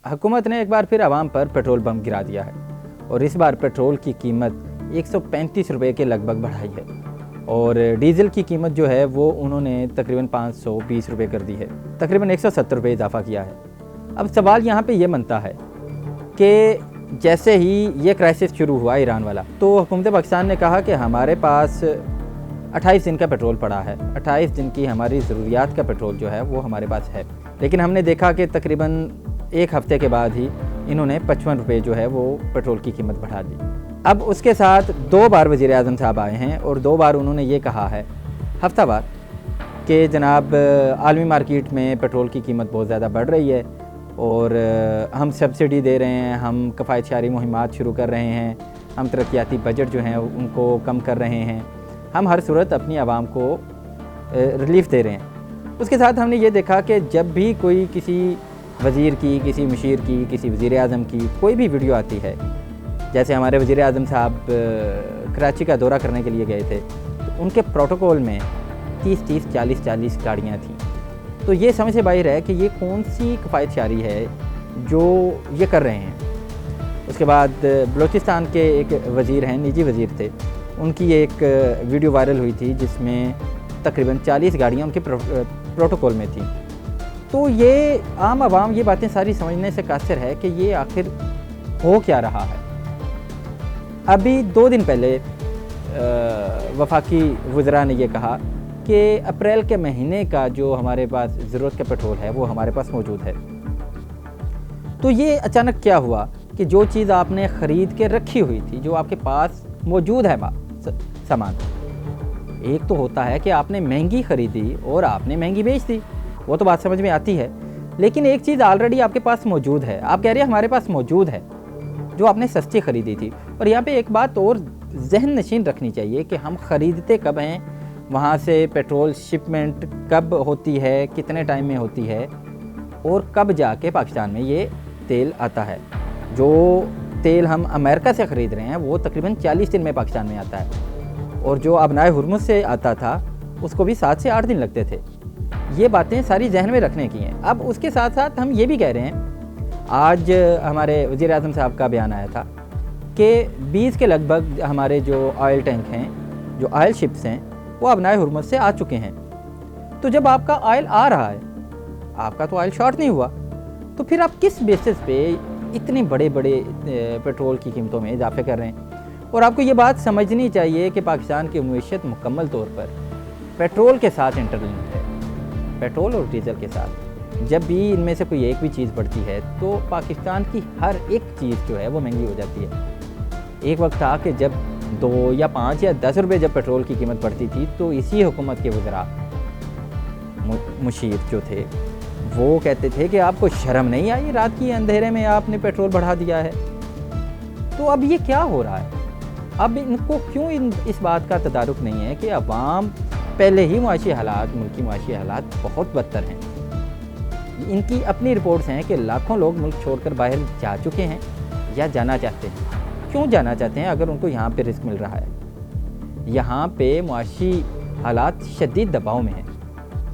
हुकूमत ने एक बार फिर आवाम पर पेट्रोल बम गिरा दिया है और इस बार पेट्रोल की कीमत 135 रुपये के लगभग बढ़ाई है और डीज़ल की कीमत जो है वो उन्होंने तकरीबन 520 रुपये कर दी है, तकरीबन 170 रुपये इजाफा किया है। अब सवाल यहाँ पे ये बनता है कि जैसे ही ये क्राइसिस शुरू हुआ ईरान वाला, तो हुकूमत पाकिस्तान ने कहा कि हमारे पास 28 दिन का पेट्रोल पड़ा है, 28 दिन की हमारी ज़रूरियात का पेट्रोल जो है वो हमारे पास है। लेकिन हमने देखा कि तकरीबन एक हफ़्ते के बाद ही इन्होंने 55 रुपये जो है वो पेट्रोल की कीमत बढ़ा दी। अब उसके साथ 2 बार वज़ीर आज़म साहब आए हैं और 2 बार उन्होंने ये कहा है हफ्तावार कि जनाब आलमी मार्केट में पेट्रोल की कीमत बहुत ज़्यादा बढ़ रही है और हम सब्सिडी दे रहे हैं, हम कफ़ायतशारी मुहिमात शुरू कर रहे हैं, हम तरक्याती बजट जो हैं उनको कम कर रहे हैं, हम हर सूरत अपनी आवाम को रिलीफ़ दे रहे हैं। उसके साथ हमने ये देखा कि जब भी कोई किसी वज़ीर की, किसी मुशीर की, किसी वज़ीर आज़म की कोई भी वीडियो आती है, जैसे हमारे वज़ीर आज़म साहब कराची का दौरा करने के लिए गए थे, तो उनके प्रोटोकॉल में 30-30, 40-40 गाड़ियाँ थीं। तो ये समझ से बाहर है कि ये कौन सी कफ़ायतशारी है जो ये कर रहे हैं। उसके बाद बलूचिस्तान के एक वज़ीर हैं, निजी वज़ीर थे, उनकी एक वीडियो वायरल हुई थी जिसमें तकरीबन 40 गाड़ियाँ उनके प्रोटोकॉल में थी। तो ये आम आवाम ये बातें सारी समझने से कासिर है कि ये आखिर हो क्या रहा है। अभी 2 दिन पहले वफाकी वज़रा ने ये कहा कि अप्रैल के महीने का जो हमारे पास ज़रूरत का पेट्रोल है वो हमारे पास मौजूद है। तो ये अचानक क्या हुआ कि जो चीज़ आपने ख़रीद के रखी हुई थी, जो आपके पास मौजूद है सामान, एक तो होता है कि आपने महंगी ख़रीदी और आपने महंगी बेच दी, वो तो बात समझ में आती है। लेकिन एक चीज़ ऑलरेडी आपके पास मौजूद है, आप कह रहे हैं हमारे पास मौजूद है, जो आपने सस्ती ख़रीदी थी। और यहाँ पे एक बात और जहन नशीन रखनी चाहिए कि हम ख़रीदते कब हैं, वहाँ से पेट्रोल शिपमेंट कब होती है, कितने टाइम में होती है और कब जाके पाकिस्तान में ये तेल आता है। जो तेल हम अमेरिका से ख़रीद रहे हैं वो तकरीबन 40 दिन में पाकिस्तान में आता है और जो अबनाए हुर्मुज़ से आता था उसको भी 7 से 8 दिन लगते थे। ये बातें सारी जहन में रखने की हैं। अब उसके साथ साथ हम ये भी कह रहे हैं, आज हमारे वज़ीर आज़म साहब का बयान आया था कि 20 के लगभग हमारे जो ऑयल टैंक हैं, जो ऑयल शिप्स हैं, वो अबनाए हुर्मुज़ से आ चुके हैं। तो जब आपका ऑयल आ रहा है, आपका तो ऑयल शॉर्ट नहीं हुआ, तो फिर आप किस बेसिस पे इतने बड़े बड़े पेट्रोल की कीमतों में इजाफे कर रहे हैं। और आपको ये बात समझनी चाहिए कि पाकिस्तान की मईशत मुकम्मल तौर पर पेट्रोल के साथ इंटरलिंक्ड है, पेट्रोल और डीज़ल के साथ। जब भी इनमें से कोई एक भी चीज़ बढ़ती है तो पाकिस्तान की हर एक चीज़ जो है वो महंगी हो जाती है। एक वक्त था कि जब 2 या 5 या 10 रुपये जब पेट्रोल की कीमत बढ़ती थी तो इसी हुकूमत के वज़रा मुशीर जो थे वो कहते थे कि आपको शर्म नहीं आई, रात की अंधेरे में आपने पेट्रोल बढ़ा दिया है। तो अब ये क्या हो रहा है? अब इनको क्यों इस बात का तदारुक नहीं है कि अवाम पहले ही मुआशी हालात, मुल्की मुआशी हालात बहुत बदतर हैं। इनकी अपनी रिपोर्ट्स हैं कि लाखों लोग मुल्क छोड़कर बाहर जा चुके हैं या जाना चाहते हैं। क्यों जाना चाहते हैं अगर उनको यहाँ पे रिस्क मिल रहा है? यहाँ पे मुआशी हालात शदीद दबाव में हैं,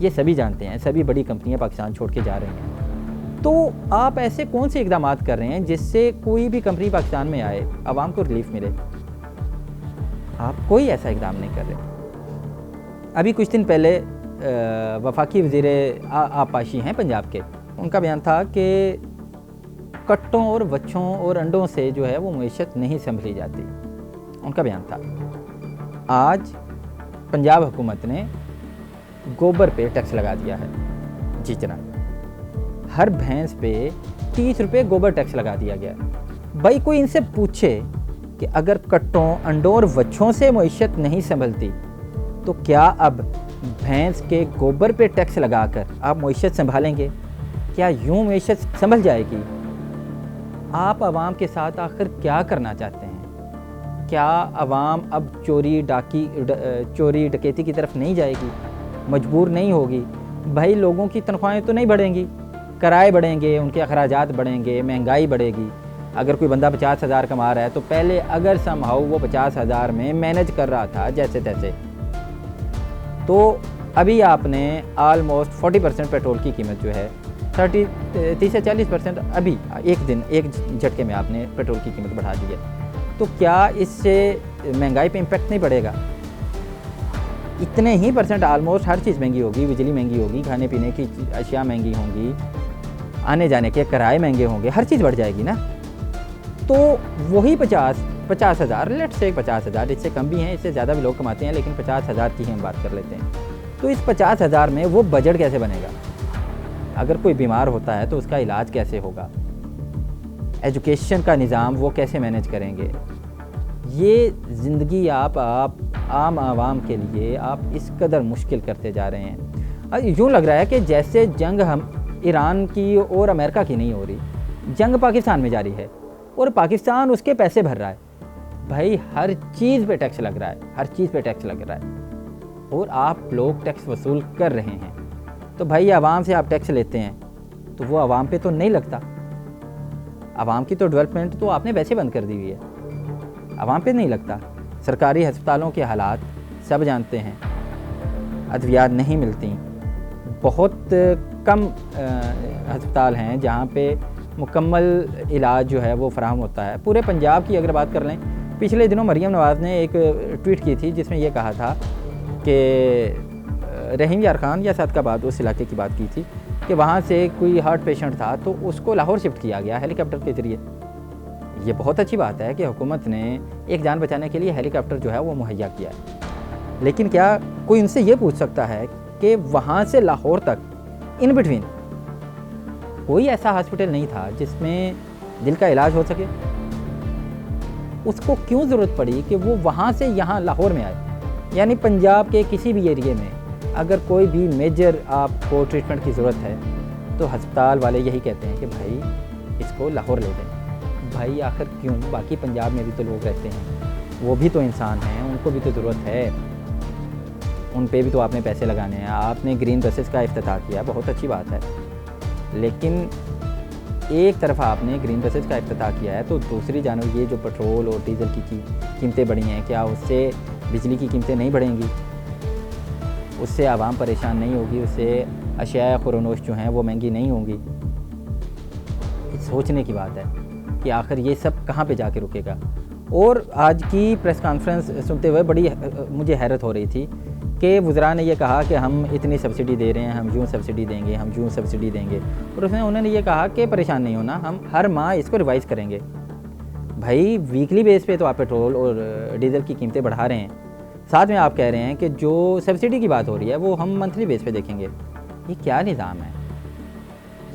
ये सभी जानते हैं। सभी बड़ी कंपनियाँ पाकिस्तान छोड़ के जा रही हैं। तो आप ऐसे कौन से इक़दाम कर रहे हैं जिससे कोई भी कंपनी पाकिस्तान में आए, आवाम को रिलीफ मिले? आप कोई ऐसा इक़दाम नहीं कर रहे। अभी कुछ दिन पहले वफाकी वज़ीर आपाशी हैं पंजाब के, उनका बयान था कि कट्टों और बच्चों और अंडों से जो है वो मईशत नहीं संभली जाती, उनका बयान था। आज पंजाब हुकूमत ने गोबर पे टैक्स लगा दिया है। जी जनाब, हर भैंस पे 30 रुपये गोबर टैक्स लगा दिया गया। भाई कोई इनसे पूछे कि अगर कट्टों, अंडों और बच्चों से मईशत नहीं संभलती तो क्या अब भैंस के गोबर पे टैक्स लगाकर आप मईशत संभालेंगे? क्या यूं मईशत संभल जाएगी? आप आवाम के साथ आखिर क्या करना चाहते हैं? क्या आवाम अब चोरी डकैती की तरफ नहीं जाएगी, मजबूर नहीं होगी? भाई लोगों की तनख्वाहें तो नहीं बढ़ेंगी, किराए बढ़ेंगे, उनके अखराजात बढ़ेंगे, महंगाई बढ़ेगी। अगर कोई बंदा 50,000 कमा रहा है तो पहले अगर समहाउ वो 50,000 में मैनेज कर रहा था जैसे तैसे, तो अभी आपने ऑलमोस्ट 40% पेट्रोल की कीमत जो है 30 से 40% अभी एक दिन एक झटके में आपने पेट्रोल की कीमत बढ़ा दी है। तो क्या इससे महंगाई पे इम्पैक्ट नहीं पड़ेगा? इतने ही परसेंट ऑलमोस्ट हर चीज़ महंगी होगी, बिजली महंगी होगी, खाने पीने की अशिया महंगी होंगी, आने जाने के किराए महंगे होंगे, हर चीज़ बढ़ जाएगी ना। तो वही 50,000 लेट से 50,000, इससे कम भी हैं, इससे ज़्यादा भी लोग कमाते हैं, लेकिन 50,000 की ही हम बात कर लेते हैं। तो इस 50,000 में वो बजट कैसे बनेगा? अगर कोई बीमार होता है तो उसका इलाज कैसे होगा? एजुकेशन का निज़ाम वो कैसे मैनेज करेंगे? ये ज़िंदगी आप आम आवाम के लिए आप इस कदर मुश्किल करते जा रहे हैं। यूँ लग रहा है कि जैसे जंग हम ईरान की और अमेरिका की नहीं हो रही, जंग पाकिस्तान में जारी है और पाकिस्तान उसके पैसे भर रहा है। भाई हर चीज़ पे टैक्स लग रहा है, हर चीज़ पे टैक्स लग रहा है और आप लोग टैक्स वसूल कर रहे हैं। तो भाई आवाम से आप टैक्स लेते हैं तो वो आवाम पे तो नहीं लगता। आवाम की तो डेवलपमेंट तो आपने वैसे बंद कर दी हुई है, आवाम पे नहीं लगता। सरकारी अस्पतालों के हालात सब जानते हैं, अद्वियात नहीं मिलती, बहुत कम अस्पताल हैं जहाँ पे मुकम्मल इलाज जो है वो फ़राहम होता है। पूरे पंजाब की अगर बात कर लें, पिछले दिनों मरीम नवाज़ ने एक ट्वीट की थी जिसमें ये कहा था कि रहीम यार खान या सदकाबाद उस इलाके की बात की थी कि वहाँ से कोई हार्ट पेशेंट था तो उसको लाहौर शिफ्ट किया गया हेलीकॉप्टर के ज़रिए। ये बहुत अच्छी बात है कि हुकूमत ने एक जान बचाने के लिए हेलीकॉप्टर जो है वो मुहैया किया है। लेकिन क्या कोई उनसे ये पूछ सकता है कि वहाँ से लाहौर तक इन बिटवीन कोई ऐसा हॉस्पिटल नहीं था जिसमें दिल का इलाज हो सके? उसको क्यों ज़रूरत पड़ी कि वो वहाँ से यहाँ लाहौर में आए? यानी पंजाब के किसी भी एरिए में अगर कोई भी मेजर आपको ट्रीटमेंट की ज़रूरत है तो अस्पताल वाले यही कहते हैं कि भाई इसको लाहौर ले जाएं। भाई आखिर क्यों? बाकी पंजाब में भी तो लोग रहते हैं, वो भी तो इंसान हैं, उनको भी तो ज़रूरत है, उन पे भी तो आपने पैसे लगाने हैं। आपने ग्रीन बसेस का इफ्तिताह किया, बहुत अच्छी बात है, लेकिन एक तरफ आपने ग्रीन बसेस का इफ्तिताह किया है तो दूसरी जानब ये जो पेट्रोल और डीज़ल की कीमतें बढ़ी हैं, क्या उससे बिजली की कीमतें नहीं बढ़ेंगी? उससे आवाम परेशान नहीं होगी? उससे अशिया खुरनोश जो हैं वो महंगी नहीं होंगी? सोचने की बात है कि आखिर ये सब कहाँ पे जाके रुकेगा। और आज की प्रेस कॉन्फ्रेंस सुनते हुए बड़ी मुझे हैरत हो रही थी कि वज़रा ने ये कहा कि हम इतनी सब्सिडी दे रहे हैं, हम यूँ सब्सिडी देंगे, हम यूँ सब्सिडी देंगे, और उसमें उन्होंने ये कहा कि परेशान नहीं होना, हम हर माह इसको रिवाइज़ करेंगे। भाई वीकली बेस पे तो आप पेट्रोल और डीज़ल की कीमतें बढ़ा रहे हैं, साथ में आप कह रहे हैं कि जो सब्सिडी की बात हो रही है वो हम मंथली बेस पे देखेंगे। ये क्या निज़ाम है?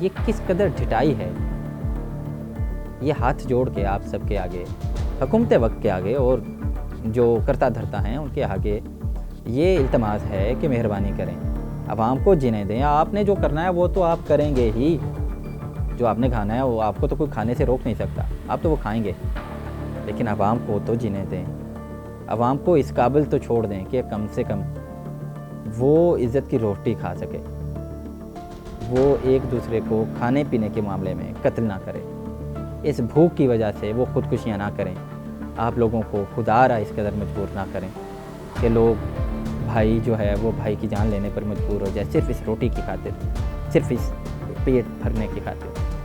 ये किस कदर ढिठाई है? ये हाथ जोड़ के आप सबके आगे, हुकूमत वक्त के आगे और जो करता धरता हैं उनके आगे ये इल्तमास है कि मेहरबानी करें, आवाम को जीने दें। आपने जो करना है वो तो आप करेंगे ही, जो आपने खाना है वो आपको तो कोई खाने से रोक नहीं सकता, आप तो वो खाएंगे, लेकिन आवाम को तो जीने दें। आवाम को इस काबिल तो छोड़ दें कि कम से कम वो इज़्ज़त की रोटी खा सके, वो एक दूसरे को खाने पीने के मामले में कत्ल ना करे, इस भूख की वजह से वो ख़ुदकुशियाँ ना करें। आप लोगों को खुदारा इस कदर मजबूर ना करें कि लोग भाई जो है वो भाई की जान लेने पर मजबूर हो जाए, सिर्फ़ इस रोटी की खातिर, सिर्फ़ इस पेट भरने की खातिर।